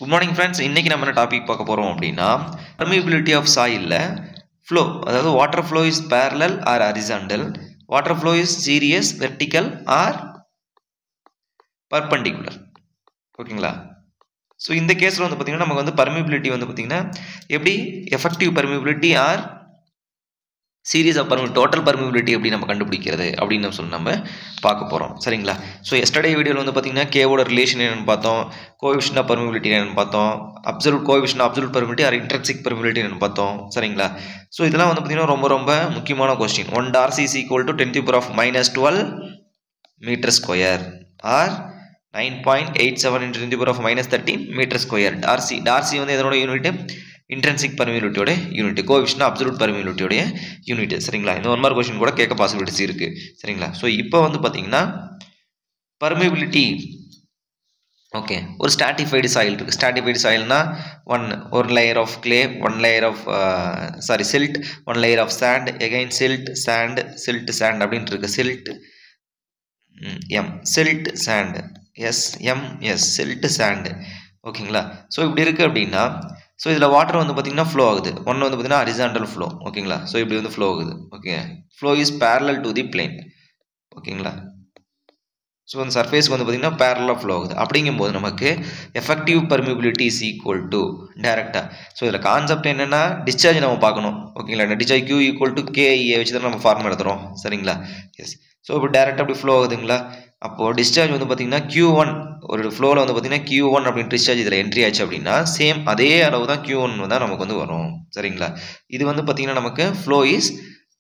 Good morning friends. இன்னைக்கு நம்ம என்ன டாபிக் பார்க்க போறோம் அப்படினா permeability of soil flow. அதாவது water flow is parallel or horizontal. Water flow is series, vertical or perpendicular. ஓகேங்களா? சோ இந்த கேஸ்ல வந்து பாத்தீங்கன்னா நமக்கு வந்து permeability வந்து பாத்தீங்கன்னா எப்படி effective permeability or series of total permeability எப்படி நம்ம கண்டுபிடிக்கிறது அப்படினு சொல்லி நம்ம பார்க்க போறோம் சரிங்களா சோ yesterday வீடியோல வந்து பாத்தீங்கன்னா K ஓட ரிலேஷன் என்னன்னு பார்த்தோம் coefficient of permeability என்னன்னு பார்த்தோம் absolute coefficient of absolute permeability or intrinsic permeability என்னன்னு பார்த்தோம் சரிங்களா சோ இதெல்லாம் வந்து பாத்தீங்கன்னா ரொம்ப முக்கியமான question 1 darcy is equal to 10 to the power of -12 meter square or 9.87 into 10 to the power of -13 meter square darcy வந்து இதனோட யூனிட் intrinsic permeability ஓட யூனிட் coefficient absolute permeability ஓட யூனிட் சரிங்களா இந்த ஒரு மார்க் क्वेश्चन கூட கேட்க பாசிபிலிட்டிஸ் இருக்கு சரிங்களா சோ இப்போ வந்து பாத்தீங்கன்னா permeability ஓகே ஒரு stratified soil இருக்கு stratified soilனா one layer of clay one layer of silt one layer of sand again silt sand அப்படினு இருக்கு silt sand silt sand ஓகேங்களா சோ இப்படி இருக்கு அப்படினா சோ இதுல வாட்டர் வந்து பாத்தீங்கன்னா flow ஆகுது ஒன்னு வந்து பாத்தீங்கன்னா horizontal flow ஓகேங்களா சோ இப்படி வந்து flow ஆகுது okay flow is parallel to the plane ஓகேங்களா சோ அந்த சர்ஃபேஸ்க்கு வந்து பாத்தீங்கன்னா parallel flow ஆகுது அப்படிங்கும்போது நமக்கு effective permeability is equal to டைரக்ட்டா சோ இதுல கான்செப்ட் என்னன்னா டிஸ்சார்ஜ் நம்ம பார்க்கணும் ஓகேங்களா discharge Q equal to KE வச்சு தான் நம்ம ஃபார்முலா எழுதுறோம் சரிங்களா எஸ் சோ இப்போ டைரக்ட்டா அப்படி flow ஆகுதுங்களா அப்போ டிஸ்சார்ஜ் வந்து பாத்தீங்கன்னா Q1 ஒரு ஃப்ளோல வந்து பாத்தீங்கன்னா Q1 அப்படி டிஸ்சார்ஜ் இதுல என்ட்ரி ஆச்சு அப்படினா சேம் அதே அளவு தான் Q1 தான் நமக்கு வந்து வரும் சரிங்களா இது வந்து பாத்தீங்கன்னா நமக்கு flow is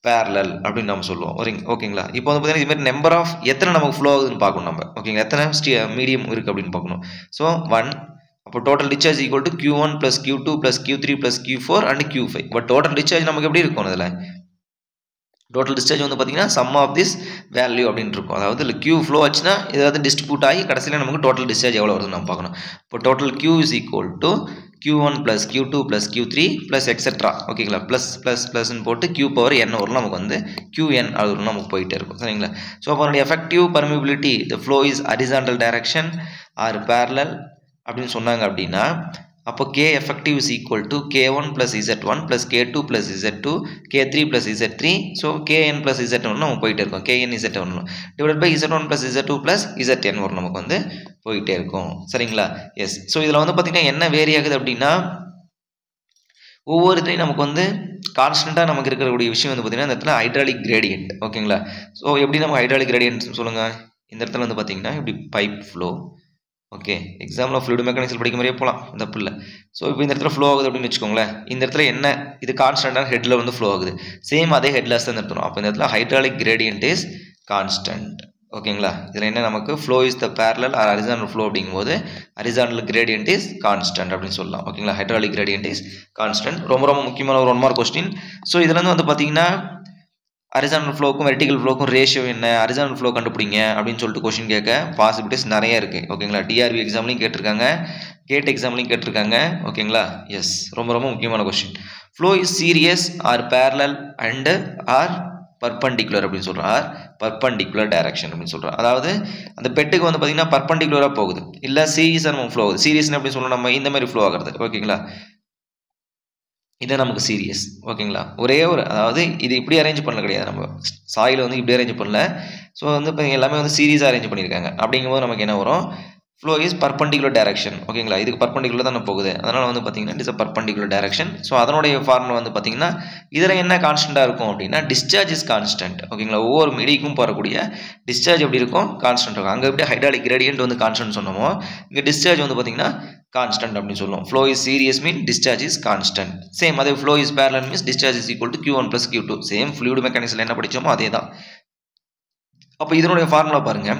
parallel அப்படி நாம சொல்லுவோம் ஓகேங்களா இப்போ வந்து பாத்தீங்கன்னா இந்த மாதிரி நம்பர் ஆஃப் எத்தனை நமக்கு flow ஆகுதுன்னு பார்க்கணும் நம்ம ஓகேங்களா எத்தனை மீடியம் இருக்கு அப்படினு பார்க்கணும் சோ 1 அப்போ total discharge equal to Q1 plus Q2 plus Q3 plus Q4 and Q5 but total discharge நமக்கு எப்படி இருக்கும் அதுல total discharge வந்து பாத்தீங்கன்னா sum of this value அப்படினு இருக்கும் அதாவது இல்ல Q flow ஆச்சுனா ஏதாவது டிஸ்ட்ரிபியூட் ஆகி கடைசில நமக்கு total discharge எவ்வளவு வருதுன்னு நம்ம பார்க்கணும் இப்போ total Q is equal to Q1 plus Q2 plus Q3 plus etc ஓகேங்களா plus ன்னு போட்டு Q power n வரும் நமக்கு வந்து Qn அது நமக்கு போயிட்டே இருக்கும் சரிங்களா சோ அப்ப நம்மளுடைய effective permeability the flow is horizontal direction or parallel அப்படினு சொன்னாங்க அப்படினா அப்போ K effective is equal to K1 plus Z1 plus K2 plus Z2 K3 plus Z3 so Kn plus Z1 நம்ம போயிட்டே இருக்கும் Kn Z1 divided by Z1 plus Z2 plus Zn வரும் நமக்கு வந்து போயிட்டே இருக்கும் சரிங்களா எஸ் சோ இதுல வந்து பாத்தீங்கன்னா என்ன வேரி ஆகுது அப்படினா ஒவ்வொரு தடவை நமக்கு வந்து கான்ஸ்டன்ட்டா நமக்கு இருக்கக்கூடிய விஷயம் வந்து பாத்தீங்கன்னா இந்த இடத்துல ஹைட்ராலிக் கிரேடியன்ட் ஓகேங்களா சோ எப்படி நம்ம ஹைட்ராலிக் கிரேடியன்ட் சொல்லுங்க இந்த இடத்துல வந்து பாத்தீங்கன்னா இப்படி பைப் ஃப்ளோ ஓகே எக்ஸாம்ல fluid mechanics படிக்கும் மாதிரியே போலாம் தப்பு இல்ல சோ இப்போ இந்த இடத்துல flow ஆகுது அப்படினு வெச்சுக்கோங்களே இந்த இடத்துல என்ன இது கான்ஸ்டன்ட்டான ஹெட்ல வந்து flow ஆகுது சேம் அதே ஹெட்ல தான் நிறுத்தணும் அப்ப இந்த இடத்துல hydraulic gradient is constant ஓகேங்களா இதுல என்ன நமக்கு flow is the parallel or horizontal flow அப்படிங்கும்போது horizontal gradient is constant அப்படினு சொல்லலாம் ஓகேங்களா hydraulic gradient is constant ரொம்ப முக்கியமான ஒரு 1 மார்க் क्वेश्चन சோ இதுல இருந்து வந்து பாத்தீங்கன்னா horizontal flow க்கும் vertical flow க்கும் ரேஷியோ என்ன horizontal flow கண்டுபிடிங்க அப்படினு சொல்லிட்டு क्वेश्चन கேட்க பாசிபிலிட்டிஸ் நிறைய இருக்கு ஓகேங்களா DRB எக்ஸாம்லயும் கேட்டிருக்காங்க கேட் எக்ஸாம்லயும் கேட்டிருக்காங்க ஓகேங்களா எஸ் ரொம்ப முக்கியமான question flow is series or parallel and or perpendicular அப்படினு சொல்றோம் or perpendicular direction அப்படினு சொல்றோம் அதாவது அந்த பெட்டுக்கு வந்து பாத்தீங்கன்னா perpendicular-ஆ போகுது இல்ல சீரிஸா நம்ம flow ஆகுது சீரிஸ் அப்படி சொல்றோம் நம்ம இந்த மாதிரி flow ஆகுறது ஓகேங்களா இது நமக்கு சீரியஸ் ஓகேங்களா ஒரே ஒரு அதாவது இது இப்படி அரேஞ்ச் பண்ணல கிடையாது நம்ம சாயில வந்து இப்படி அரேஞ்ச் பண்ணல சோ வந்து இப்போ எல்லாமே வந்து சீரிஸா அரேஞ்ச் பண்ணிருக்காங்க அப்படிங்கும்போது நமக்கு என்ன வரும் flow is perpendicular direction ஓகேங்களா இதுக்கு perpendicular தான் போகுது அதனால வந்து பாத்தீங்கன்னா it is a perpendicular direction so அதனுடைய ஃபார்முலா வந்து பாத்தீங்கன்னா இதல என்ன கான்ஸ்டன்ட்டா இருக்கும் அப்படினா discharge is constant ஓகேங்களா ஒவ்வொரு மீடியக்கும் போறக்கூடிய discharge எப்படி இருக்கும் கான்ஸ்டன்ட் இருக்கும் அங்க எப்படி hydraulic gradient வந்து கான்ஸ்டன்ட் சொன்னோமோ இங்க discharge வந்து பாத்தீங்கன்னா constant அப்படி சொல்லுவோம் flow is series mean discharge is constant same அதே flow is parallel means discharge is equal to Q1 plus Q2 same fluid mechanicsல என்ன படிச்சோமோ அதேதான் அப்ப இதனுடைய ஃபார்முலா பாருங்க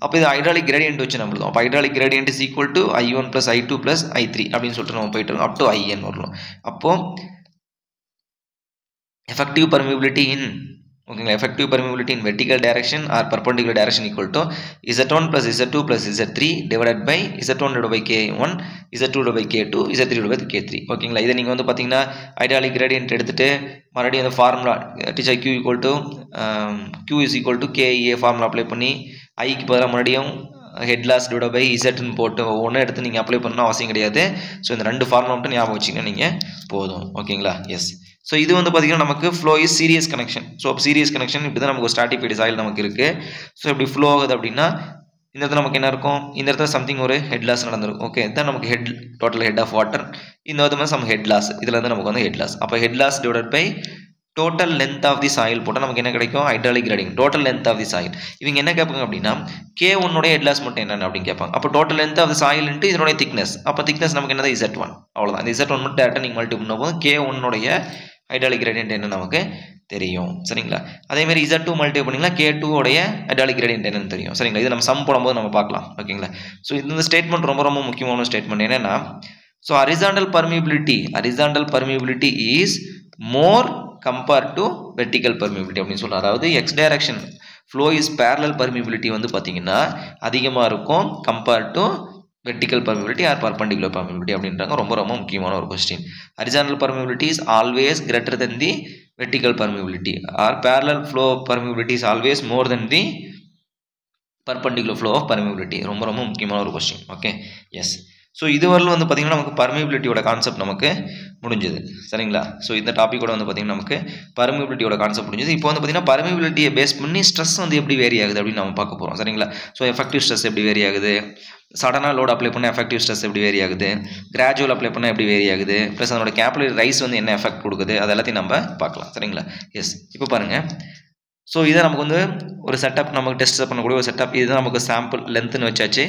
அப்ப இது ஹைட்ராலிக் கிரேடியன்ட் வச்சு நம்ம எழுதுவோம் அப்ப hydraulic gradient is equal to I1 plus I2 plus I3 அப்படினு சொல்லிட்டு நம்ம போயிட்டு இருக்கோம் up to IN வரலாம் அப்போ effective permeability in okay effective permeability in vertical direction or perpendicular direction equal to Z1 plus Z2 plus Z3 divided by Z1 divided by K1 Z2 divided by K2 Z3 divided by K3 ஓகேங்களா இத நீங்க வந்து பாத்தீங்கன்னா hydraulic gradient எடுத்துட்டு மறுபடியும் அந்த formula Q equal to Q is equal to KA formula apply பண்ணி I க்கு பதிலா மறுபடியும் ஹெட் லாஸ் டிவைட் பை இசட்னு போட்டு ஒவ்வொன்றும் எடுத்து நீங்கள் அப்ளை பண்ணணும் அவசியம் கிடையாது. ஸோ இந்த 2 ஃபார்முலா மட்டும் ஞாபகம் வச்சிங்கன்னா நீங்கள் போதும். ஓகேங்களா? எஸ். ஸோ இது வந்து பார்த்தீங்கன்னா நமக்கு flow is serious connection. So serious connection இப்படி தான் நமக்கு ஸ்டாட்டிஃபைடு சாயில் நமக்கு இருக்குது. ஸோ இப்படி ஃப்ளோ ஆகுது அப்படின்னா இந்த இடத்துல நமக்கு என்ன இருக்கும், இந்த இடத்துல சம்திங் ஒரு ஹெட் லாஸ் நடந்திருக்கும். ஓகே, இதுதான் நமக்கு head total head of water. இந்த வந்து சம் ஹெட் லாஸ், இதில் வந்து நமக்கு வந்து ஹெட் லாஸ். அப்போ head loss divide by total length of the soil போட்டால் நமக்கு என்ன கிடைக்கும், hydraulic gradient total length of the soil. இவங்க என்ன கேட்பாங்க அப்படின்னா K1 ஹெட் லாஸ் மட்டும் என்னென்ன அப்படின்னு கேட்பாங்க. அப்போ total length of the soil into இதனுடைய திக்னஸ். அப்போ திக்னஸ் நமக்கு என்னது Z1. அவ்வளோதான். இந்த Z1 மட்டும் டேரெக்டாக நீங்கள் மல்டிபிள் பண்ணும்போது K1 ஹைட்ராலிக் கிரேடியன்ட் என்ன நமக்கு தெரியும். சரிங்களா? அதேமாதிரி Z2 மல்டிபிள் பண்ணிங்களா K2 ஹைட்ராலிக் கிரேடியன்ட் என்னன்னு தெரியும். சரிங்களா? இது நம்ம சம் போடும்போது நம்ம பார்க்கலாம். ஓகேங்களா? ஸோ இந்த ஸ்டேட்மெண்ட் ரொம்ப ரொம்ப முக்கியமான ஸ்டேட்மெண்ட். என்னென்னா so horizontal permeability is more compared to vertical permeability அப்படின்னு சொல்கிறோம். அதாவது X direction flow is parallel permeability வந்து பார்த்தீங்கன்னா அதிகமாக இருக்கும் compared to vertical permeability or perpendicular permeability அப்படின்றாங்க. ரொம்ப ரொம்ப முக்கியமான ஒரு question. Horizontal permeability is always greater than the vertical permeability or parallel flow permeability is always more than the perpendicular flow of permeability. ரொம்ப ரொம்ப முக்கியமான ஒரு கொஸ்டின். Okay, yes. ஸோ இதுவரையில் வந்து பார்த்திங்கன்னா நமக்கு பர்மியபிலிட்டியோட கான்செப்ட் நமக்கு முடிஞ்சது. சரிங்களா? ஸோ இந்த டாப்பிக்கோட வந்து பார்த்திங்கன்னா நமக்கு பர்மியபிலிட்டியோட கான்செப்ட் முடிஞ்சது. இப்போ வந்து பார்த்திங்கன்னா பர்மியபிலிட்டியை பேஸ் பண்ணி ஸ்ட்ரெஸ் வந்து எப்படி வேரி ஆகுது அப்படின்னு நம்ம பார்க்க போகிறோம். சரிங்களா? ஸோ எஃபெக்டிவ் ஸ்ட்ரெஸ் எப்படி வேரி ஆகுது, சடனாக லோட் அப்ளை பண்ண எஃபெக்டிவ் ஸ்ட்ரெஸ் எப்படி வேரி ஆகுது, கிராஜுவல் அப்ளை பண்ண எப்படி வேரி ஆகுது, ப்ளஸ் அதோட கேபிலரி ரைஸ் வந்து என்ன எஃபெக்ட் கொடுக்குது, அது எல்லாத்தையும் நம்ம பார்க்கலாம். சரிங்களா? எஸ். இப்போ பாருங்கள். ஸோ இதை நமக்கு வந்து ஒரு செட்டப், நமக்கு டெஸ்ட் பண்ணக்கூடிய ஒரு செட்டப். இதுதான் நமக்கு சாம்பிள் லென்த்துன்னு வச்சாச்சு.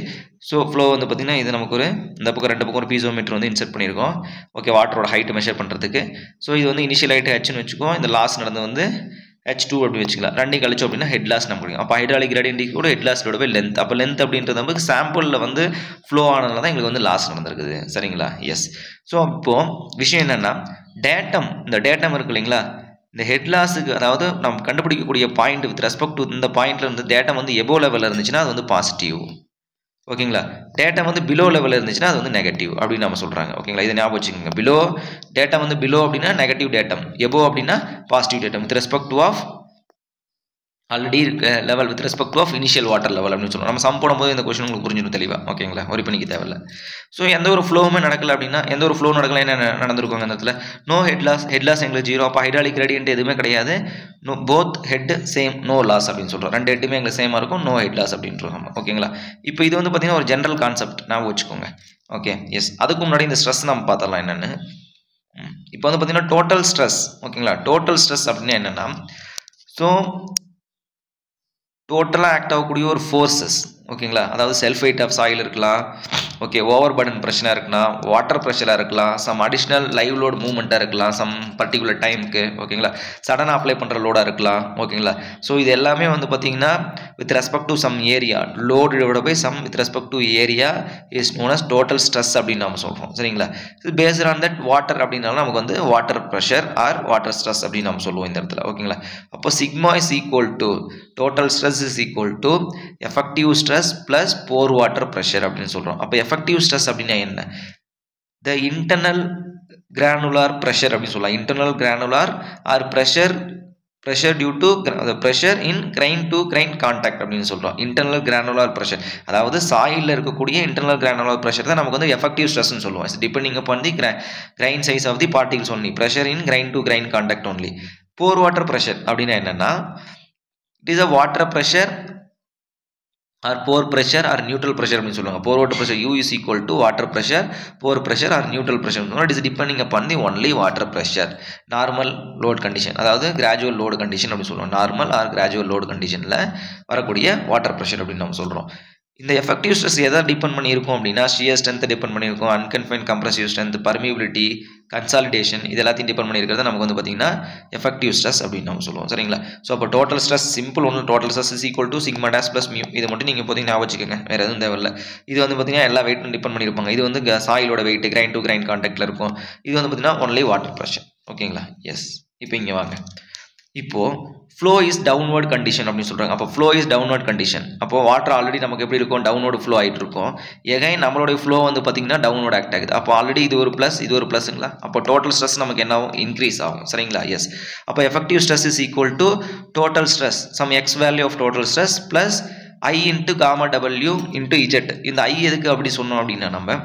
ஸோ ஃப்ளோ வந்து பார்த்திங்கன்னா இது நமக்கு ஒரு இந்த பக்கம் 2 பக்கம் ஒரு பீசோமீட்டர் வந்து இன்செர்ட் பண்ணியிருக்கோம். ஓகே, வாட்டரோட ஹைட்டு மெஷர் பண்ணுறதுக்கு. ஸோ இது வந்து இனிஷியல் ஹைட்டு ஹெச்னு வச்சுக்கோம். இந்த லாஸ் நடந்து வந்து H2 அப்படி வச்சுக்கலாம். 2 கழிச்சோம் அப்படின்னா ஹெட் லாஸ் நமக்கு கிடைக்கும். அப்போ ஹைட்ராலிக் கிரேடியன்ட் கூட head loss divide by length. அப்போ லென்த் அப்படின்றது நமக்கு சாம்பிளில் வந்து ஃப்ளோ ஆனதுனால தான் எங்களுக்கு வந்து லாஸ் நடந்திருக்குது. சரிங்களா? எஸ். ஸோ இப்போது விஷயம் என்னென்னா டேட்டம், இந்த டேட்டம் இருக்கு இல்லைங்களா, இந்த ஹெட் லாஸுக்கு அதாவது நம்ம கண்டுபிடிக்கக்கூடிய பாயிண்ட் வித் ரெஸ்பெக்ட் டு இந்த பாயிண்ட்ல இருந்து டேட்டா வந்து எபோ லெவலில் இருந்துச்சுன்னா அது வந்து பாசிட்டிவ். ஓகேங்களா? டேட்டா வந்து பிலோ லெவலில் இருந்துச்சுன்னா அது வந்து நெகட்டிவ் அப்படின்னு நம்ம சொல்கிறாங்க. ஓகேங்களா? இதை ஞாபகம் வச்சுக்கோங்க. டேட்டா வந்து பிலோ அப்படின்னா நெகட்டிவ் டேட்டம், எபோ அப்படின்னா positive datum with respect to of already level with respect to of initial water level அப்படின்னு சொல்லுவோம். நம்ம சம் போடும்போது இந்த கொஸ்டின் உங்களுக்கு புரிஞ்சிடும் தெளிவாக. ஓகேங்களா? ஒரி பண்ணிக்க தேவையில்லை. ஸோ எந்த ஒரு ஃப்ளோவுமே நடக்கல அப்படின்னா, எந்த ஒரு ஃப்ளோ நடக்கல என்ன நடந்திருக்கும் அந்த இடத்துல, நோ ஹெட் லாஸ் எங்களுக்கு 0. அப்போ ஹைட்ராலிக் கிரேடியன்ட் எதுவுமே கிடையாது. No both head same, no loss அப்படின்னு சொல்கிறோம். 2 ஹெட்டுமே எங்களுக்கு சேமாக இருக்கும், நோ ஹெட் லாஸ் அப்படின்றோம். ஓகேங்களா? இப்போ இது வந்து பார்த்தீங்கன்னா ஒரு ஜென்ரல் கான்செப்ட் ஞாபகம் வச்சுக்கோங்க. Okay, yes. அதுக்கு முன்னாடி இந்த ஸ்ட்ரெஸ் நம்ம பார்த்தரலாம் என்னென்னு. இப்போ வந்து பார்த்தீங்கன்னா டோட்டல் ஸ்ட்ரெஸ். ஓகேங்களா? டோட்டல் ஸ்ட்ரெஸ் அப்படின்னா என்னென்னா, ஸோ டோட்டலாக ஆக்ட் ஆகக்கூடிய ஒரு ஃபோர்ஸஸ். ஓகேங்களா? அதாவது செல்ஃப் வெயிட் ஆஃப் சாயில் இருக்கலாம், ஓகே, ஓவர் பர்டன் ப்ரெஷராக இருக்கலாம், வாட்டர் ப்ரெஷராக இருக்கலாம், சம் அடிஷ்னல் லைவ் லோட் மூவ்மெண்ட்டாக இருக்கலாம் சம் பர்டிகுலர் டைமுக்கு. ஓகேங்களா? சடனாக அப்ளை பண்ணுற லோடாக இருக்கலாம். ஓகேங்களா? ஸோ இது எல்லாமே வந்து பார்த்தீங்கன்னா with respect to some area, லோடோட by some with respect to area is known as total stress அப்படின்னு நம்ம சொல்கிறோம். சரிங்களா? பேஸ்ட் ஆன் தட் வாட்டர் அப்படின்னாலும் நமக்கு வந்து water pressure or water stress அப்படின்னு நம்ம சொல்லுவோம் இந்த இடத்துல. ஓகேங்களா? அப்போ sigma is equal to total stress is equal to effective stress plus pore water pressure அப்படின்னு சொல்கிறோம். அப்போ எஃபெக்டிவ் ஸ்ட்ரெஸ் அப்படின்னா என்ன, த இன்டர்னல் கிரானுலார் ப்ரெஷர் அப்படின்னு சொல்லலாம். Internal granular or pressure due to pressure in grain to grain contact அப்படின்னு சொல்கிறோம். Internal granular pressure, அதாவது சாயிலில் இருக்கக்கூடிய இன்டர்னல் கிரானுலார் ப்ரெஷர் தான் நமக்கு வந்து எஃபெக்டிவ் ஸ்ட்ரெஸ்ன்னு சொல்லுவோம். It's depending upon the grain size of the particles only, pressure in grain to grain contact only. Pore water pressure அப்படின்னா என்னென்னா, it is a water pressure or pore pressure or neutral pressure அப்படின்னு சொல்லுவாங்க. Pore water pressure U is equal to water pressure, pore pressure or neutral pressure. It is depending upon the only water pressure. Normal load condition, அதாவது gradual load condition அப்படின்னு சொல்லுவோம். Normal R gradual load கண்டிஷனில் வரக்கூடிய water pressure அப்படின்னு நம்ம சொல்கிறோம். இந்த effective stress எதை டிபெண்ட் பண்ணியிருக்கும் அப்படின்னா, ஷியர் ஸ்ட்ரென்த் டிபெண்ட் பண்ணியிருக்கும், unconfined compressive strength, permeability, consolidation, இது எல்லாத்தையும் டிபெண்ட் பண்ணியிருக்கிறது நமக்கு வந்து பார்த்தீங்கன்னா எஃபெக்டிவ் ஸ்ட்ரெஸ் அப்படின்னு நம்ம சொல்லுவோம். சரிங்களா? ஸோ அப்போ டோட்டல் ஸ்ட்ரெஸ் சிம்பிள் ஒன்று, total stress is equal to sigma dash plus mu. இது மட்டும் நீங்கள் இப்போதைக்கு ஞாபகம் வச்சுக்கோங்க, வேறு எதுவும் தேவையில்லை. இது வந்து பார்த்தீங்கன்னா எல்லா வெயிட்டும் டிபெண்ட் பண்ணியிருப்பாங்க. இது வந்து சாயிலோட வெயிட் கிரைன் டு கிரைன் கான்டாக்டில் இருக்கும். இது வந்து பார்த்தீங்கன்னா ஒன்லி வாட்டர் ப்ரெஷர். ஓகேங்களா? எஸ். இப்போ இங்கே வாங்க. இப்போது ஃப்ளோ இஸ் டவுன்வர்ட் கண்டிஷன் அப்படின்னு சொல்கிறாங்க. அப்போ ஃப்ளோ இஸ் டவுன்வர்ட் கண்டிஷன். அப்போ வாட்டர் ஆல்ரெடி நமக்கு எப்படி இருக்கும், டவுன்வர்டு ஃப்ளோ ஆகிட்டு இருக்கும். எகைன் நம்மளுடைய ஃப்ளோ வந்து பார்த்திங்கன்னா டவுன்வர்ட் ஆக்ட் ஆகுது. அப்போ ஆல்ரெடி இது ஒரு ப்ளஸ், இது ஒரு ப்ளஸ்ங்களா. அப்போ டோட்டல் ஸ்ட்ரெஸ் நமக்கு என்ன ஆகும், இன்க்ரீஸ் ஆகும். சரிங்களா? எஸ். அப்போ effective stress is equal to total stress, sum X value of total stress plus I into gamma W into Z. இந்த I எதுக்கு அப்படி சொன்னோம் அப்படின்னா நம்ம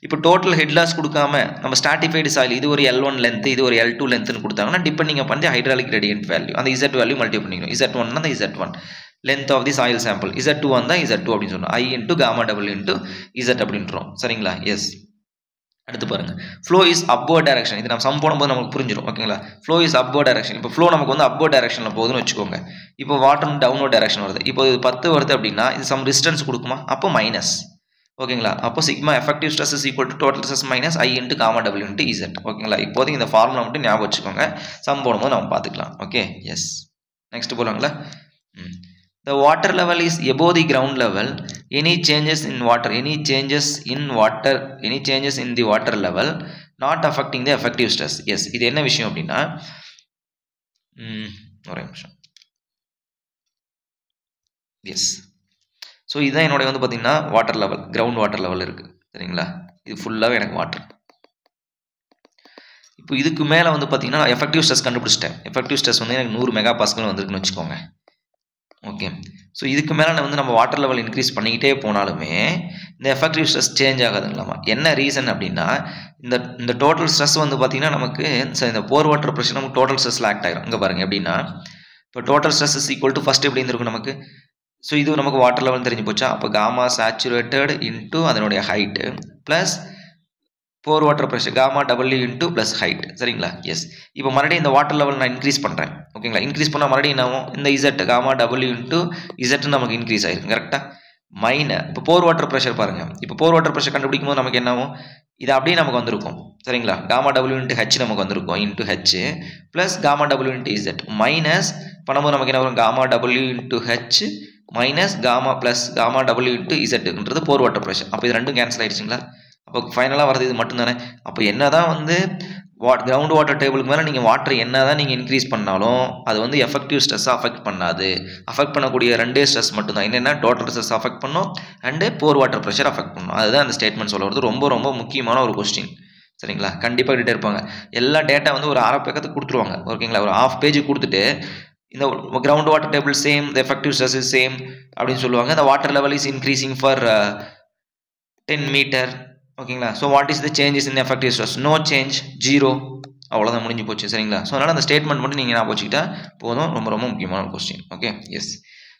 இப்போ டோட்டல் ஹெட் லாஸ் கொடுக்காம நம்ம ஸ்டாட்டிஃபைடு சாயில் இது ஒரு L1 லென்த் இது ஒரு L2 லென்த்னு கொடுத்தாங்கன்னா டிபெண்டிங் அப்பான் தி ஹைட்ராலிக் கிரேடியன்ட் வேல்யூ அந்த Z வேல்யூ மல்டிப்ளை பண்ணிக்கணும். Z1 அந்த Z1 length of the soil sample, Z2 அந்த Z2 அப்படின்னு சொன்னோம். I into gamma W into Z அப்படின்றோம். சரிங்களா? எஸ். அடுத்து பாருங்க, flow is upward direction. இது நம்ம சம் போடும்போது நமக்கு புரிஞ்சிடும். ஓகேங்களா? flow is upward direction. இப்போ flow நமக்கு வந்து upward directionல போகுதுன்னு வச்சுக்கோங்க. இப்போ வாட்டர் downward direction வருது. இப்போ இது 10 வருது அப்படின்னா இது சம் டிஸ்டன்ஸ் கொடுக்குமா? அப்போ மைனஸ். ஓகேங்களா? அப்போ sigma effective stress is equal to total stress minus I into gamma W into Z. ஓகேங்களா? இப்போதைக்கு இந்த ஃபார்முலா மட்டும் ஞாபகம் வச்சுக்கோங்க. சம் போடும்போது நம்ம பார்த்துக்கலாம். Okay, yes. நெக்ஸ்ட் போலாங்களா? The water level is above the ground level. Any changes in the water level not affecting the effective stress. Yes, இது என்ன விஷயம் அப்படின்னா ஒரு நிமிஷம். எஸ். ஸோ இதுதான் என்னோட வந்து பார்த்தீங்கன்னா water level, ground water level இருக்குது. சரிங்களா? இது ஃபுல்லாகவே எனக்கு வாட்டர். இப்போ இதுக்கு மேலே வந்து பார்த்தீங்கன்னா எஃபெக்டிவ் ஸ்ட்ரெஸ் கண்டுபிடிச்சிட்டேன். எஃபெக்டிவ் ஸ்ட்ரெஸ் வந்து எனக்கு 100 மெகா பாஸ்கல் வந்திருக்குன்னு வச்சுக்கோங்க. ஓகே, ஸோ இதுக்கு மேலே வந்து நம்ம வாட்டர் லெவல் இன்க்ரீஸ் பண்ணிக்கிட்டே போனாலுமே இந்த எஃபெக்டிவ் ஸ்ட்ரெஸ் சேஞ்ச் ஆகாதுங்களாமா. என்ன ரீசன் அப்படின்னா இந்த டோட்டல் ஸ்ட்ரெஸ் வந்து பார்த்தீங்கன்னா நமக்கு இந்த போர் வாட்டர் ப்ரெஷர் நமக்கு டோட்டல் ஸ்ட்ரெஸ்ல ஆக்ட் ஆகிடும். இங்கே பாருங்க எப்படின்னா இப்போ total stress is equal to first எப்படி இருந்திருக்கும் நமக்கு. ஸோ இது நமக்கு வாட்டர் லெவல் தெரிஞ்சு போச்சா. அப்போ காமா சேச்சுரேட்டட் இன்ட்டு அதனுடைய height plus pore water pressure gamma W into plus height. சரிங்களா? எஸ். இப்போ மறுபடியும் இந்த வாட்டர் லெவல் நான் இன்க்ரீஸ் பண்ணுறேன். ஓகேங்களா? இன்க்ரீஸ் பண்ணால் மறுபடியும் என்ன ஆகும், இந்த Z gamma W into Z நமக்கு இன்க்ரீஸ் ஆகிருக்கு. கரெக்டாக? இப்போ போர் வாட்டர் ப்ரெஷர் பாருங்கள். இப்போ போர் வாட்டர் ப்ரெஷர் கண்டுபிடிக்கும் போது நமக்கு என்ன ஆகும், இது அப்படியே நமக்கு வந்திருக்கும். சரிங்களா? காமா W இன்ட்டு H நமக்கு வந்திருக்கும் into H plus gamma W into Z minus பண்ணும்போது நமக்கு என்ன வரும், gamma W into H minus gamma plus gamma W into Zன்றது போர் வாட்டர் ப்ரெஷர். அப்போ இது ரெண்டும் கேன்சல் ஆகிடுச்சிங்களா. அப்போ ஃபைனலாக வரது இது மட்டும் தானே. அப்போ என்ன தான் வந்து கிரவுண்ட் வாட்டர் டேபிளுக்கு மேலே நீங்கள் வாட்டர் என்ன தான் நீங்கள் இன்க்ரீஸ் பண்ணாலும் அது வந்து எஃபெக்டிவ் ஸ்ட்ரெஸ்ஸை அஃபெக்ட் பண்ணாது. அஃபெக்ட் பண்ணக்கூடிய ரெண்டே ஸ்ட்ரெஸ் மட்டும் தான். என்னென்னா டோட்டல் ஸ்ட்ரெஸ் அஃபெக்ட் பண்ணும் and pore water pressure affect பண்ணும். அதுதான் அந்த ஸ்டேட்மெண்ட் சொல்ல வருது. ரொம்ப ரொம்ப முக்கியமான ஒரு கொஸ்டின். சரிங்களா? கண்டிப்பாக கிட்டே இருப்பாங்க. எல்லா டேட்டா வந்து ஒரு அரை பக்கத்துக்கு கொடுத்துருவாங்க. ஓகேங்களா? ஒரு ½ பேஜ் கொடுத்துட்டு இந்த ground water table same, the effective stress is same அப்படின்னு சொல்லுவாங்க. இந்த water level is increasing for 10 metre. ஓகேங்களா? So what is the changes in effective stress? No change, 0. அவ்வளோதான், முடிஞ்சு போச்சு. சரிங்களா? ஸோ அதனால் அந்த ஸ்டேட்மெண்ட் மட்டும் நீங்கள் ஞாபகம் வச்சுக்கிட்டா போதும். ரொம்ப ரொம்ப முக்கியமான ஒரு question. Okay, yes.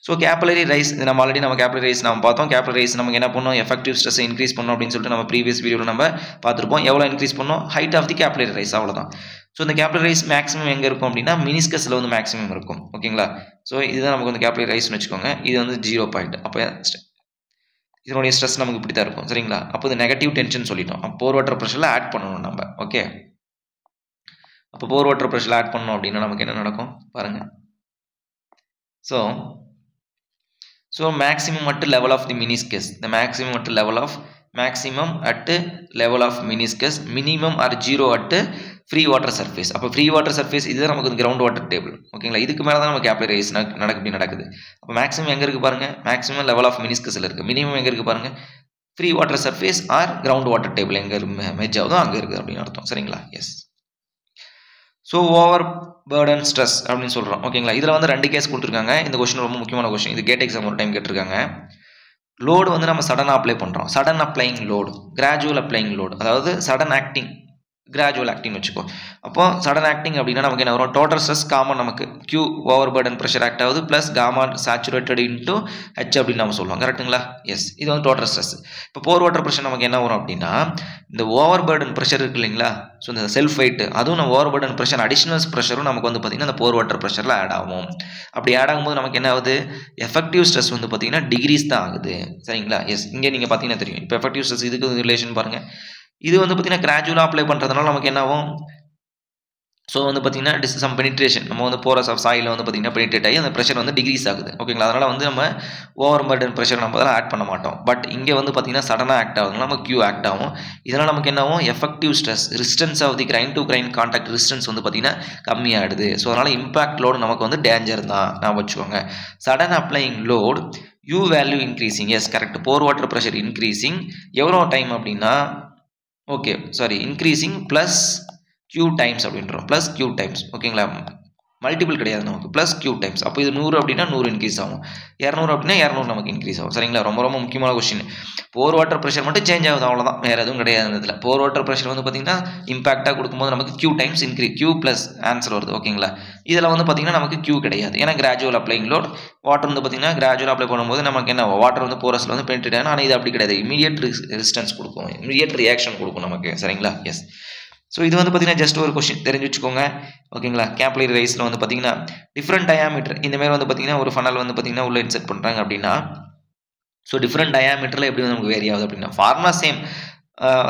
So capillary rise, இது நம்ம ஆல்ரெடி கேபிலரி ரைஸ் நம்ம பார்த்தோம். கேபிலரி ரைஸ் நமக்கு என்ன பண்ணோம், எஃபெக்டிவ் ஸ்ட்ரெஸ்ஸை இன்க்ரீஸ் பண்ணோம் அப்படின்னு சொல்லிட்டு நம்ம ப்ரீவியஸ் வீடியோவில் நம்ம பார்த்துருப்போம். எவ்வளோ இன்க்ரீஸ் பண்ணோம், height of the capillary rise, அவ்வளோதான். ஸோ இந்த கேபிலரி ரைஸ் மேக்ஸிமம் எங்கே இருக்கும் அப்படின்னா மினிஸ்கஸில் வந்து மேக்ஸிமம் இருக்கும். ஓகேங்களா? ஸோ இதுதான் நமக்கு வந்து கேபிலரி ரைஸ்னு வச்சுக்கோங்க. இது வந்து 0 பாயிண்ட். அப்போ இதனுடைய ஸ்ட்ரெஸ் நமக்கு இப்படி தான் இருக்கும். சரிங்களா? அப்போ இது நெகட்டிவ் டென்ஷன் சொல்லிட்டோம். அப்போ போர் வாட்டர் ப்ரெஷரில் ஆட் பண்ணணும் நம்ம. ஓகே, அப்போ போர் வாட்டர் ப்ரெஷரில் ஆட் பண்ணோம் அப்படின்னா நமக்கு என்ன நடக்கும் பாருங்க. So maximum at level of the meniscus, the maximum at level of meniscus, minimum or 0 at free water surface. அப்போ ஃப்ரீ வாட்டர் சர்ஃபேஸ் இதுதான் நமக்கு கிரவுண்ட் வாட்டர் டேபிள். ஓகேங்களா? இதுக்கு மேலே தான் நம்ம கேபிலரி ரைஸ் நடக்குது. அப்போ மேக்ஸிமம் எங்கே இருக்குது பாருங்கள், மேக்ஸிமம் லெவல் ஆஃப் மினிஸ்கஸில் இருக்குது. மினிமம் எங்கே இருக்குது பாருங்கள், free water surface or ground water table எங்கே மெஜ் ஆகுதோ அங்கே இருக்குது அப்படின்னு அர்த்தம். சரிங்களா? Yes. So overburden stress அப்படின்னு சொல்கிறோம். ஓகேங்களா? இதில் வந்து 2 கேஸ் கொடுத்துருக்காங்க. இந்த கொஸ்டின் ரொம்ப முக்கியமான கொஸ்டின். இது கேட் எக்ஸாம் ஒரு டைம் கேட்டிருக்காங்க. லோடு வந்து நம்ம சடனாக அப்ளை பண்ணுறோம். Sudden applying load, gradual applying load, அதாவது சடன் ஆக்டிங், கிராஜுவல் ஆக்டிங் வச்சுக்கோ. அப்போ சடன் ஆக்டிங் அப்படின்னா நமக்கு என்ன வரும், டோட்டல் ஸ்ட்ரெஸ் காமன் நமக்கு Q overburden pressure act ஆகுது plus gamma saturated into H அப்படின்னு நம்ம சொல்லுவோம். கரெக்டுங்களா? எஸ். இது வந்து டோட்டல் ஸ்ட்ரெஸ். இப்போ போர் வாட்டர் ப்ரெஷர் நமக்கு என்ன வரும் அப்படின்னா இந்த ஓவர் பர்டன் ப்ரெஷர் இருக்கு இல்லைங்களா. ஸோ இந்த செல்ஃப் வெயிட் அதுவும் நம்ம ஓவர் பர்டன் ப்ரெஷர் அடிஷனல் ப்ரெஷரும் நமக்கு வந்து பார்த்திங்கன்னா அந்த போர் வாட்டர் ப்ரெஷரில் ஆட் ஆகும். அப்படி ஆட் ஆகும்போது நமக்கு என்ன ஆகுது, எஃபெக்டிவ் ஸ்ட்ரெஸ் வந்து பார்த்திங்கன்னா டிகிரிஸ் தான் ஆகுது. சரிங்களா? எஸ். இங்கே நீங்கள் பார்த்தீங்கன்னா தெரியும். இப்போ எஃபெக்டிவ் ஸ்ட்ரெஸ் இதுக்கு ரிலேஷன் பாருங்கள். இது வந்து பார்த்தீங்கன்னா கிராஜுவலாக அப்ளை பண்ணுறதுனால நமக்கு என்ன ஆகும், ஸோ வந்து பார்த்தீங்கன்னா சம் பெனிட்ரேஷன் நம்ம வந்து போரஸ் ஆஃப் சாயில் வந்து பார்த்தீங்கன்னா பெனிட்ரேட் ஆகி அந்த ப்ரெஷர் வந்து டிகிரீஸ் ஆகுது. ஓகேங்களா? அதனால் வந்து நம்ம ஓவர் பர்டன் ப்ரெஷர் நம்ம அதெல்லாம் ஆட் பண்ண மாட்டோம். பட் இங்கே வந்து பார்த்தீங்கன்னா சடனாக ஆக்ட் ஆகுதுனால நம்ம Q ஆக்ட் ஆகும். இதனால் நமக்கு என்ன ஆகும், effective stress resistance of the grain to grain contact resistance வந்து பார்த்தீங்கன்னா கம்மியாகிடுது. ஸோ அதனால் இம்பாக்ட் லோடு நமக்கு வந்து டேஞ்சர் தான் நான் வச்சுக்கோங்க. Sudden applying load U value increasing. Yes, correct. Pore water pressure increasing எவ்வளோ டைம் அப்படின்னா இன்க்ரீசிங் ப்ளஸ் Q டைம்ஸ் அப்படின்றோம். Plus Q times. ஓகேங்களா? மல்டிபிள் கிடையாது நமக்கு ப்ளஸ் கியூ டைம்ஸ். அப்போ இது 100 அப்படின்னா 100 இன்க்ரீஸ் ஆகும், 200 அப்படின்னா 200 நமக்கு இன்க்ரீஸ் ஆகும். சரிங்களா, ரொம்ப ரொம்ப முக்கியமான கொஸ்டின். போர் வாட்டர் ப்ரெஷர் மட்டும் சேஞ்ச் ஆகுது, அவ்வளோதான், வேறு எதுவும் கிடையாது இதில். போர் வாட்டர் ப்ரெஷர் வந்து பார்த்தீங்கன்னா இம்பாக்டாக கொடுக்கும்போது நமக்கு Q times increase, Q plus answer வருது. ஓகேங்களா, இதில் வந்து பார்த்தீங்கன்னா நமக்கு கியூ கிடையாது, ஏன்னா கிராஜுவல் அப்ளைங் லோட். வாட்டர் வந்து பார்த்தீங்கன்னா கிராஜுவல் அப்ளை பண்ணும்போது நமக்கு என்ன வாட்டர் வந்து போரஸில் வந்து பெனிட்ரேட் ஆகும். ஆனால் இது அப்படி கிடையாது, இமீடியட் ரெசிஸ்டன்ஸ் கொடுக்கும், இமீடியட் ரியாக்ஷன் கொடுக்கும் நமக்கு. சரிங்களா, எஸ். ஸோ இது வந்து பார்த்தீங்கன்னா ஜஸ்ட் ஒரு கொஸ்டின் தெரிஞ்சு வச்சுக்கோங்க. ஓகேங்களா, கேப்லரி ரைஸில் வந்து பார்த்தீங்கன்னா டிஃப்ரெண்ட் டயாமீட்டர் இந்தமாரி வந்து பார்த்தீங்கன்னா ஒரு ஃபனல் வந்து பார்த்தீங்கன்னா உள்ள இன்செர்ட் பண்ணுறாங்க அப்படின்னா, ஸோ டிஃப்ரெண்ட் டயாமீட்டரில் எப்படி வந்து நமக்கு வேரி ஆகுது அப்படின்னா ஃபார்முலா சேம்.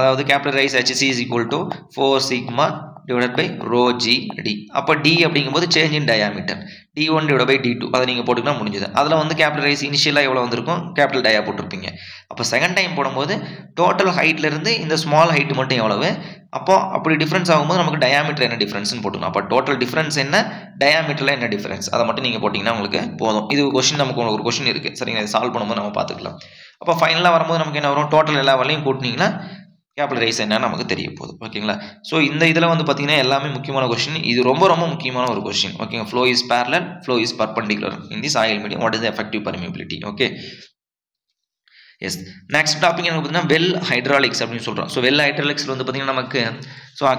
அதாவது capillary rice HC is equal to 4 sigma divided by rho g d. அப்போ d அப்படிங்கும்போது change in diameter, d1 divided by d2 அதை நீங்கள் போட்டுக்கலாம், முடிஞ்சது. அதில் வந்து கேபிட்டல் ரைஸ் இனிஷியலாக எவ்வளோ வந்திருக்கும், கேபிட்டல் டயா போட்டிருப்பீங்க. அப்போ செகண்ட் டைம் போடும்போது டோட்டல் ஹைட்லேருந்து இந்த ஸ்மால் ஹைட் மட்டும் எவ்வளவு, அப்போ அப்படி டிஃப்ரென்ஸ் ஆகும்போது நமக்கு டயாமீட்டர் என்ன டிஃப்ரென்ஸ்னு போட்டுக்கணும். அப்போ டோட்டல் டிஃப்ரென்ஸ் என்ன, டயாமீட்டரில் என்ன டிஃப்ரென்ஸ், அதை மட்டும் நீங்கள் போட்டிங்கன்னா உங்களுக்கு போதும். இது கொஸ்டின் நமக்கு ஒரு கொஸ்டின் இருக்குது. சரிங்களா, இது சால்வ் பண்ணும்போது நம்ம பார்த்துக்கலாம். அப்போ ஃபைனலாக வரும்போது நமக்கு என்ன வரும், டோட்டல் எல்லா வேலையும் கூட்டினீங்கன்னா கேபிட்டல் ரைஸ் என்ன நமக்கு தெரிய போகுது. ஓகேங்களா, ஸோ இந்த இதில் வந்து பார்த்தீங்கன்னா எல்லாமே முக்கியமான கொஸ்டின். இது ரொம்ப ரொம்ப முக்கியமான ஒரு கொஸ்டின். ஓகேங்க, flow is parallel, flow is perpendicular in the soil medium, what is the effective permeability. Okay, yes. Next topic என்ன பார்த்தீங்கன்னா வெல் ஹைட்ராலிக்ஸ் அப்படின்னு சொல்கிறோம். ஸோ வெல் ஹைட்ராலிக்ஸில் வந்து பார்த்தீங்கன்னா நமக்கு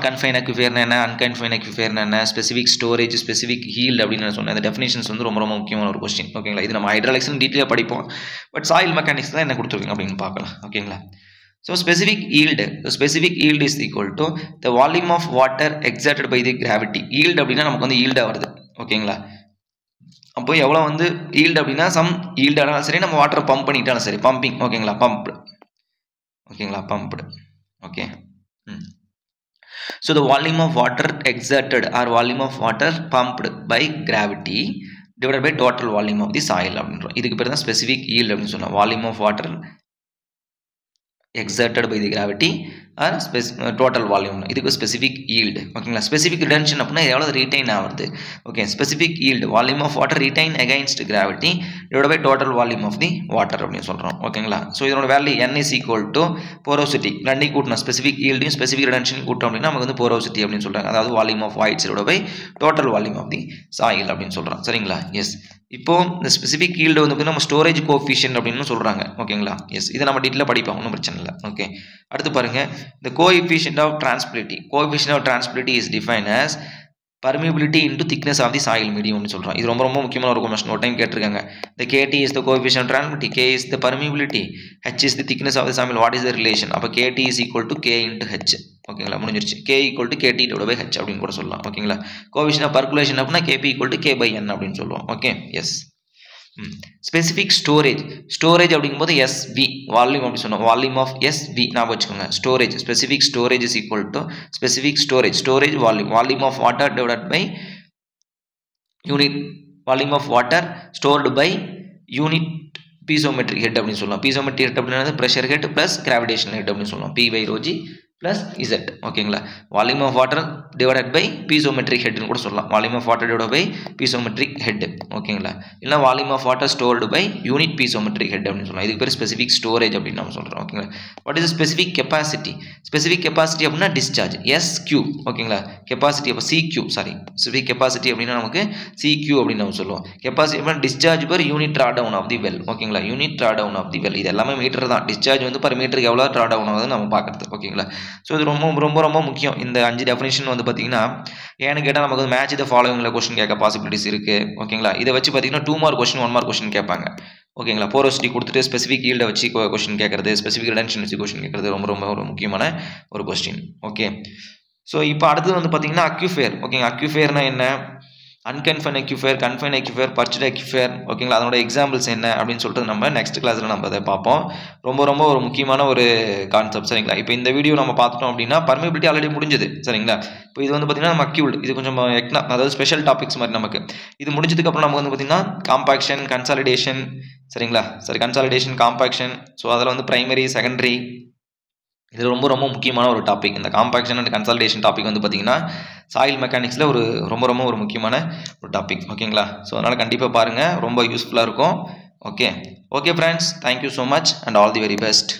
கன்ஃபைன் அக்விஃபயர்னா என்ன, அன்கன்ஃபைன் அக்விஃபயர்னா என்ன, ஸ்பெசிஃபிக் ஸ்டோரேஜ், ஸ்பெசிஃபிக் ஹீல்டு அப்படின்னு நான் சொன்னேன். அந்த டெஃபினேஷன்ஸ் வந்து ரொம்ப ரொம்ப முக்கியமான ஒரு கொஸ்டின். ஓகேங்களா, இது நம்ம ஹைட்ராலிக்ஸ்னு டீட்டெயிலாக படிப்போம், பட் சாயில் மெக்கானிக்ஸ் தான் என்ன கொடுத்துருக்கீங்க அப்படின்னு பார்க்கலாம். ஓகேங்களா, so specific yield, the specific yield is equal to the volume of water exerted by the gravity. yield அப்படின்னா நமக்கு வந்து yield வருது. ஓகேங்களா, அப்போ எவ்வளோ வந்து yield அப்படின்னா சம் yield ஆனாலும் சரி, நம்ம வாட்டர் பம்ப் பண்ணிட்டாலும் சரி, பம்பிங். ஓகேங்களா, பம்ப்டு. ஓகேங்களா, pumped. Okay, so the volume of water exerted or volume of water pumped by gravity divided by total volume of the soil அப்படின்றோம். இதுக்கு பேர் தான் ஸ்பெசிஃபிக் yield அப்படின்னு சொன்னோம். Volume of water exerted by the gravity or total volume, இதுக்கு specific yield. ஓகேங்களா, specific retention அப்படின்னா எவ்வளோ ரீடைன் ஆகுது. Okay, specific yield volume of water retain against gravity divided by total volume of the water அப்படின்னு சொல்கிறோம். ஓகேங்களா, so இதோட value n is equal to porosity, ரெண்டையும் கூட்டணும், ஸ்பெசிஃபிக் ஈல்டையும் ஸ்பெசிஃபிக் ரிடென்ஷன் கூட்டோம் அப்படின்னா நமக்கு வந்து porosity அப்படின்னு சொல்கிறாங்க. அதாவது volume of voids divided by total volume of the soil அப்படின்னு சொல்கிறோம். சரிங்களா, எஸ். இப்போ இந்த ஸ்பெசிஃபிக் ஈல்டு வந்து நம்ம ஸ்டோரேஜ் கோஎஃபிஷியன்ட் அப்படின்னு சொல்கிறாங்க. ஓகேங்களா, எஸ். இதை நம்ம டீட்டெயிலாக படிப்போம், ஒன்றும் பிரச்சனை இல்லை. ஓகே, அடுத்து பாருங்க, the coefficient of transferability. Coefficient of transferability is defined as permeability into thickness of the soil medium னு சொல்றோம். இது ரொம்ப ரொம்ப முக்கியமான ஒரு கொஸ்டின், ஒரு டைம் கேட்டிருக்காங்க. The KT is the coefficient of transferability, K is the permeability, H is the thickness of the soil. What is the relation? அப்ப KT is equal to K into H. ஓகேங்களா, முடிஞ்சிருச்சு. K equal to KT divided by H அப்படின்னு கூட சொல்லலாம். ஓகேங்களா, coefficient of percolation அப்படின்னா KP equal to K by N அப்படின்னு சொல்லுவோம். Okay, yes. Specific storage, storage அப்படிங்கும்போது எஸ்வி வால்யூம் அப்படி சொன்னோம், வால்யூம் ஆஃப் எஸ்வி ஞாபகம் வச்சுக்கோங்க. Storage, specific storage is equal to specific storage, storage volume, volume of water divided by unit, volume of water stored by unit piezometric head அப்படின்னு சொல்லலாம். Piezometric head அப்படின்னா pressure head plus gravitational head அப்படின்னு சொல்லலாம். P by rho g plus Z. ஓகேங்களா, volume of water divided by piezometric ஹெட்னு கூட சொல்லலாம். Volume of water divide by piezometric head. ஓகேங்களா, இல்லை volume of water stored by unit piezometric head அப்படின்னு சொல்லலாம். இதுக்கு பேர் ஸ்பெசிஃபிக் ஸ்டோரேஜ் அப்படின்னு நம்ம சொல்கிறோம். ஓகேங்களா, what is specific capacity? Specific capacity அப்படின்னா டிஸ்சார்ஜ், SQ. ஓகேங்களா, கெப்பாசிட்டி அப்போ CQ, சாரி, ஸ்பெசிஃபிக் கெப்பாசிட்டி அப்படின்னா நமக்கு CQ அப்படின்னு நம்ம சொல்லுவோம். கெப்பாசிட்டி அப்படின்னா discharge per unit drawdown of the well. ஓகேங்களா, unit drawdown of the well. இது எல்லாமே மீட்டர் தான். டிஸ்சார்ஜ் வந்து பர் மீட்டருக்கு எவ்வளோ ட்ரா டவுன் ஆகுது நம்ம பார்க்குறது. ஓகேங்களா, ஸோ இது ரொம்ப ரொம்ப ரொம்ப முக்கியம். இந்த 5 டெஃபினிஷன் வந்து பார்த்தீங்கன்னா ஏன்னு கேட்டால் நமக்கு வந்து மேட்ச் த ஃபாலோவிங்கில் கொஸ்டின் கேட்க பாசிபிலிட்டிஸ் இருக்குது. ஓகேங்களா, இதை வச்சு பார்த்தீங்கன்னா 2 மார்க் கொஸ்டின் 1 மார்க் கொஸ்டின் கேட்பாங்க. ஓகேங்களா, போரோசிட்டி கொடுத்துட்டு ஸ்பெசிஃபிக் ஈல்டை வச்சு கொஸ்டின் கேட்கறது, ஸ்பெசிஃபிக் ரிடென்ஷன் வச்சு கொஸ்டின் கேட்கறது ரொம்ப ரொம்ப ஒரு முக்கியமான ஒரு கொஸ்டின். ஓகே, ஸோ இப்போ அடுத்தது வந்து பார்த்தீங்கன்னா அக்யூஃபேர். ஓகேங்க, அக்யூஃபேர்னா என்ன, அன்கன்ஃபைன் அக்யூஃபேர், கன்ஃபைன் அக்யூஃபேர், பர்ச்சட் அக்யூஃபேர். ஓகேங்களா, அதனோட எக்ஸாம்பிள்ஸ் என்ன அப்படின்னு சொல்லிட்டு நம்ம நெக்ஸ்ட் கிளாஸில் நம்ம அதை பார்ப்போம். ரொம்ப ரொம்ப ஒரு முக்கியமான ஒரு கான்செப்ட். சரிங்களா, இப்போ இந்த வீடியோ நம்ம பார்த்துட்டோம் அப்படின்னா பர்மிபிலிட்டி ஆல்ரெடி முடிஞ்சது. சரிங்களா, இப்போ இது வந்து பார்த்தீங்கன்னா நம்ம அக்யூல்டு, இது கொஞ்சம் அதாவது ஸ்பெஷல் டாபிக்ஸ் மாதிரி நமக்கு. இது முடிஞ்சதுக்கப்புறம் நமக்கு வந்து பார்த்தீங்கன்னா காம்பாக்ஷன், கன்சாலிடேஷன். சரிங்களா, சரி, கன்சாலிடேஷன், காம்பாக்ஷன். ஸோ அதில் வந்து பிரைமரி, செகண்டரி, இது ரொம்ப ரொம்ப முக்கியமான ஒரு டாபிக். இந்த காம்பாக்ஷன் அண்ட் கன்சாலிடேஷன் டாபிக் வந்து பார்த்தீங்கன்னா சாயில் மெக்கானிக்ஸில் ஒரு ரொம்ப ரொம்ப ஒரு முக்கியமான ஒரு டாபிக். ஓகேங்களா, ஸோ அதனால் கண்டிப்பாக பாருங்கள், ரொம்ப யூஸ்ஃபுல்லாக இருக்கும். Okay, okay friends, thank you so much and all the very best.